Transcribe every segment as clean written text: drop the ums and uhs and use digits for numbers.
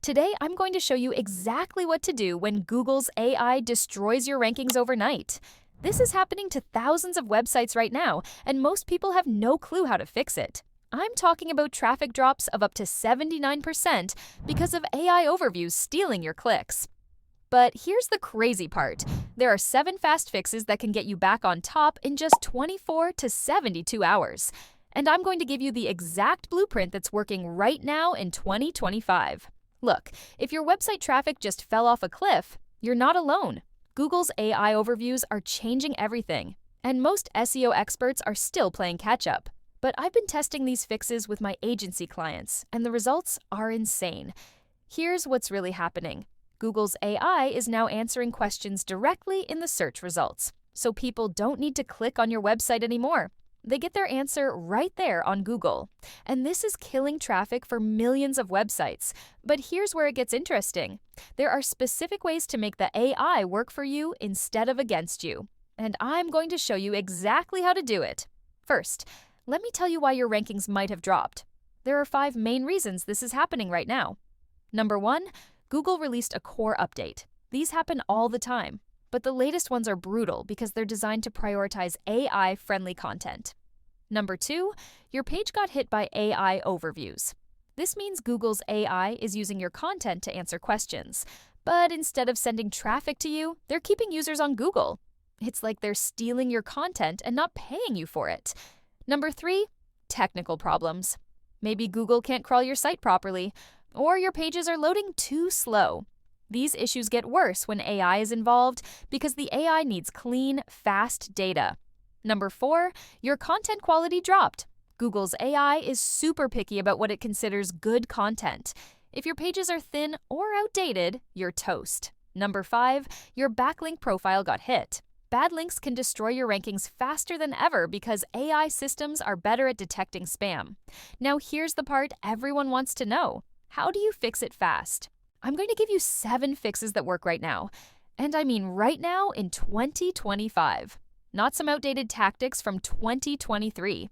Today, I'm going to show you exactly what to do when Google's AI destroys your rankings overnight. This is happening to thousands of websites right now, and most people have no clue how to fix it. I'm talking about traffic drops of up to 79% because of AI overviews stealing your clicks. But here's the crazy part. There are 7 fast fixes that can get you back on top in just 24 to 72 hours. And I'm going to give you the exact blueprint that's working right now in 2025. Look, if your website traffic just fell off a cliff, you're not alone. Google's AI overviews are changing everything, and most SEO experts are still playing catch-up. But I've been testing these fixes with my agency clients, and the results are insane. Here's what's really happening. Google's AI is now answering questions directly in the search results, so people don't need to click on your website anymore. They get their answer right there on Google. And this is killing traffic for millions of websites. But here's where it gets interesting. There are specific ways to make the AI work for you instead of against you. And I'm going to show you exactly how to do it. First, let me tell you why your rankings might have dropped. There are 5 main reasons this is happening right now. Number 1, Google released a core update. These happen all the time. But the latest ones are brutal because they're designed to prioritize AI-friendly content. Number 2, your page got hit by AI overviews. This means Google's AI is using your content to answer questions, but instead of sending traffic to you, they're keeping users on Google. It's like they're stealing your content and not paying you for it. Number 3, technical problems. Maybe Google can't crawl your site properly, or your pages are loading too slow. These issues get worse when AI is involved because the AI needs clean, fast data. Number 4, your content quality dropped. Google's AI is super picky about what it considers good content. If your pages are thin or outdated, you're toast. Number 5, your backlink profile got hit. Bad links can destroy your rankings faster than ever because AI systems are better at detecting spam. Now here's the part everyone wants to know. How do you fix it fast? I'm going to give you 7 fixes that work right now. And I mean right now in 2025. Not some outdated tactics from 2023.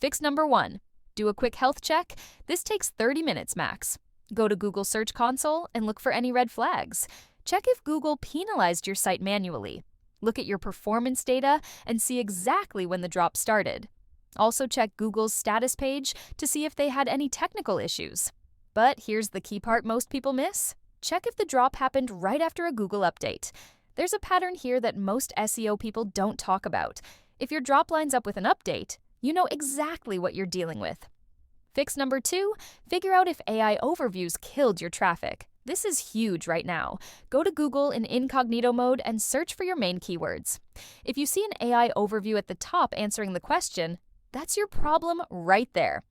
Fix number 1. Do a quick health check. This takes 30 minutes max. Go to Google Search Console and look for any red flags. Check if Google penalized your site manually. Look at your performance data and see exactly when the drop started. Also check Google's status page to see if they had any technical issues. But here's the key part most people miss. Check if the drop happened right after a Google update. There's a pattern here that most SEO people don't talk about. If your drop lines up with an update, you know exactly what you're dealing with. Fix number 2, figure out if AI overviews killed your traffic. This is huge right now. Go to Google in incognito mode and search for your main keywords. If you see an AI overview at the top answering the question, that's your problem right there.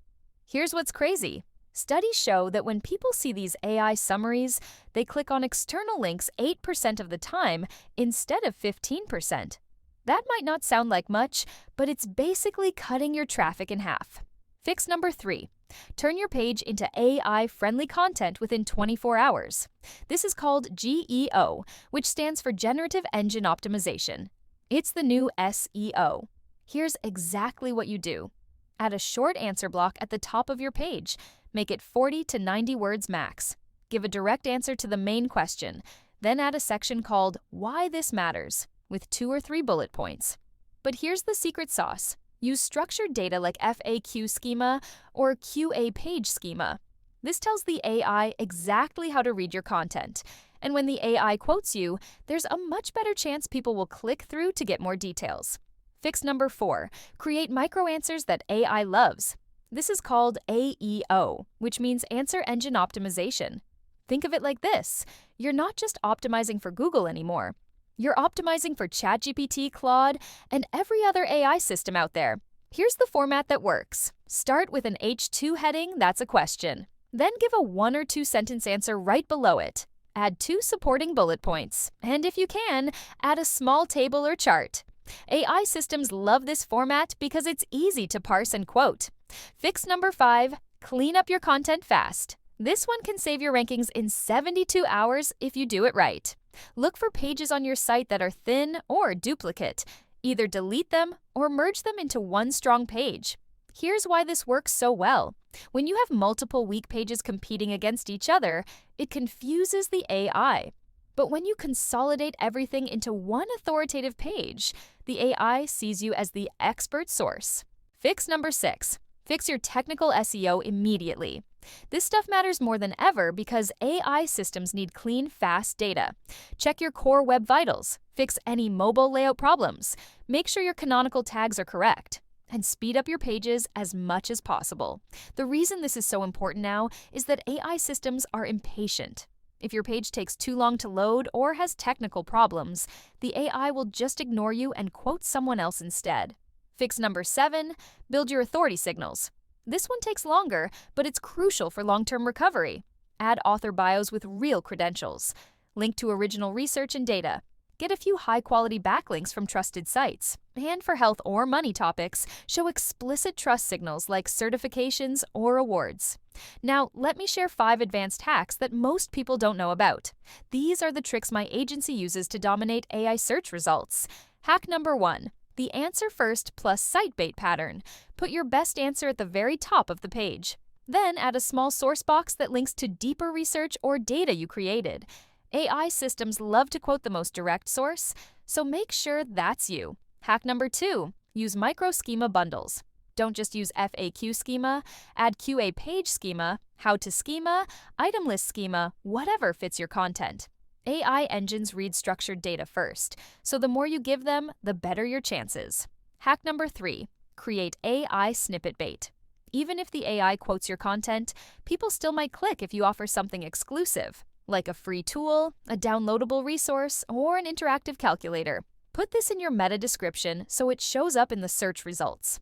Here's what's crazy. Studies show that when people see these AI summaries, they click on external links 8% of the time instead of 15%. That might not sound like much, but it's basically cutting your traffic in half. Fix number 3. Turn your page into AI-friendly content within 24 hours. This is called GEO, which stands for Generative Engine Optimization. It's the new SEO. Here's exactly what you do. Add a short answer block at the top of your page. Make it 40 to 90 words max. Give a direct answer to the main question. Then add a section called Why This Matters with 2 or 3 bullet points. But here's the secret sauce. Use structured data like FAQ schema or QA page schema. This tells the AI exactly how to read your content. And when the AI quotes you, there's a much better chance people will click through to get more details. Fix number 4. Create micro answers that AI loves. This is called AEO, which means Answer Engine Optimization. Think of it like this. You're not just optimizing for Google anymore. You're optimizing for ChatGPT, Claude, and every other AI system out there. Here's the format that works. Start with an H2 heading that's a question. Then give a 1 or 2 sentence answer right below it. Add 2 supporting bullet points. And if you can, add a small table or chart. AI systems love this format because it's easy to parse and quote. Fix number 5, clean up your content fast. This one can save your rankings in 72 hours if you do it right. Look for pages on your site that are thin or duplicate. Either delete them or merge them into one strong page. Here's why this works so well. When you have multiple weak pages competing against each other, it confuses the AI. But when you consolidate everything into one authoritative page, the AI sees you as the expert source. Fix number 6. Fix your technical SEO immediately. This stuff matters more than ever because AI systems need clean, fast data. Check your core web vitals, fix any mobile layout problems, make sure your canonical tags are correct, and speed up your pages as much as possible. The reason this is so important now is that AI systems are impatient. If your page takes too long to load or has technical problems, the AI will just ignore you and quote someone else instead. Fix number 7, build your authority signals. This one takes longer, but it's crucial for long-term recovery. Add author bios with real credentials. Link to original research and data. Get a few high-quality backlinks from trusted sites. And for health or money topics, show explicit trust signals like certifications or awards. Now, let me share 5 advanced hacks that most people don't know about. These are the tricks my agency uses to dominate AI search results. Hack number 1. The answer first plus sitebait pattern. Put your best answer at the very top of the page. Then add a small source box that links to deeper research or data you created. AI systems love to quote the most direct source, so make sure that's you. Hack number 2. Use micro schema bundles. Don't just use FAQ schema, add QA page schema, how-to schema, item list schema, whatever fits your content. AI engines read structured data first, so the more you give them, the better your chances. Hack number 3. Create AI snippet bait. Even if the AI quotes your content, people still might click if you offer something exclusive, like a free tool, a downloadable resource, or an interactive calculator. Put this in your meta description so it shows up in the search results.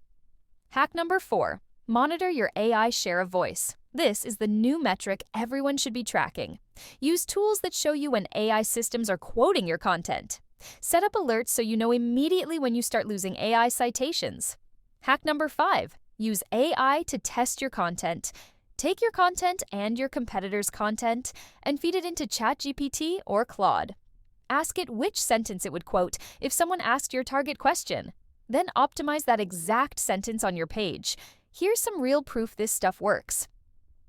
Hack number 4. Monitor your AI share of voice. This is the new metric everyone should be tracking. Use tools that show you when AI systems are quoting your content. Set up alerts so you know immediately when you start losing AI citations. Hack number 5. Use AI to test your content. Take your content and your competitors' content and feed it into ChatGPT or Claude. Ask it which sentence it would quote if someone asked your target question. Then optimize that exact sentence on your page. Here's some real proof this stuff works.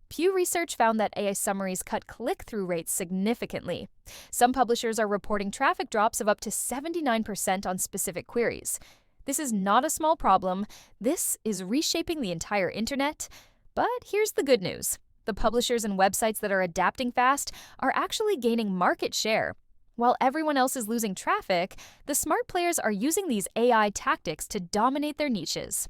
Pew Research found that AI summaries cut click-through rates significantly. Some publishers are reporting traffic drops of up to 79% on specific queries. This is not a small problem. This is reshaping the entire internet. But here's the good news. The publishers and websites that are adapting fast are actually gaining market share. While everyone else is losing traffic, the smart players are using these AI tactics to dominate their niches.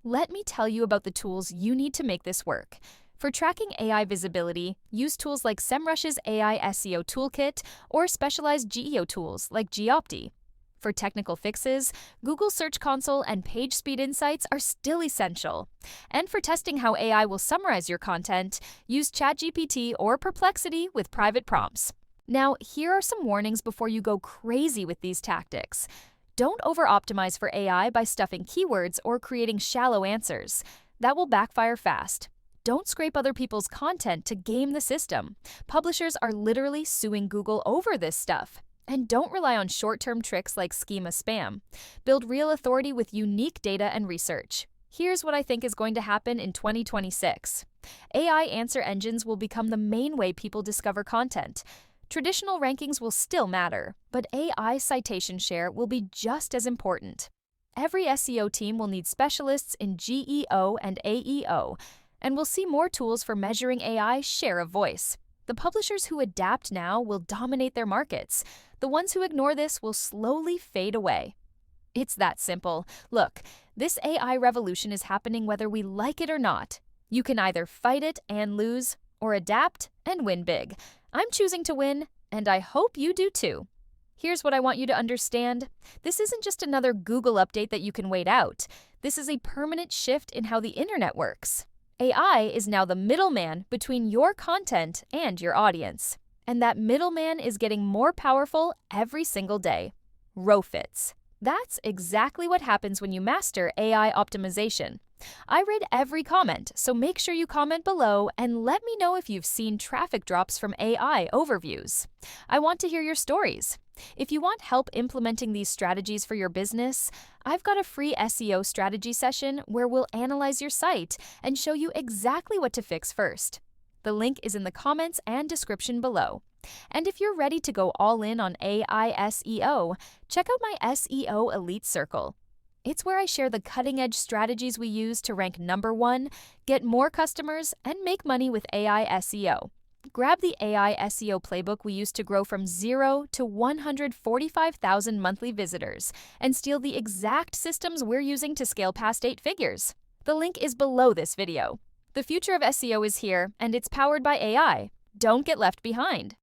Let me tell you about the tools you need to make this work. For tracking AI visibility, use tools like SEMrush's AI SEO Toolkit or specialized GEO tools like Geopti. For technical fixes, Google Search Console and Page Speed Insights are still essential. And for testing how AI will summarize your content, use ChatGPT or Perplexity with private prompts. Now, here are some warnings before you go crazy with these tactics. Don't over-optimize for AI by stuffing keywords or creating shallow answers. That will backfire fast. Don't scrape other people's content to game the system. Publishers are literally suing Google over this stuff. And don't rely on short-term tricks like schema spam. Build real authority with unique data and research. Here's what I think is going to happen in 2026. AI answer engines will become the main way people discover content. Traditional rankings will still matter, but AI citation share will be just as important. Every SEO team will need specialists in GEO and AEO, and we'll see more tools for measuring AI share of voice. The publishers who adapt now will dominate their markets. The ones who ignore this will slowly fade away. It's that simple. Look, this AI revolution is happening whether we like it or not. You can either fight it and lose, or adapt and win big. I'm choosing to win, and I hope you do too. Here's what I want you to understand. This isn't just another Google update that you can wait out. This is a permanent shift in how the internet works. AI is now the middleman between your content and your audience. And that middleman is getting more powerful every single day. Rofits. That's exactly what happens when you master AI optimization. I read every comment, so make sure you comment below and let me know if you've seen traffic drops from AI overviews. I want to hear your stories. If you want help implementing these strategies for your business, I've got a free SEO strategy session where we'll analyze your site and show you exactly what to fix first. The link is in the comments and description below. And if you're ready to go all in on AI SEO, check out my SEO Elite Circle. It's where I share the cutting-edge strategies we use to rank #1, get more customers, and make money with AI SEO. Grab the AI SEO playbook we used to grow from 0 to 145,000 monthly visitors and steal the exact systems we're using to scale past 8 figures. The link is below this video. The future of SEO is here, and it's powered by AI. Don't get left behind.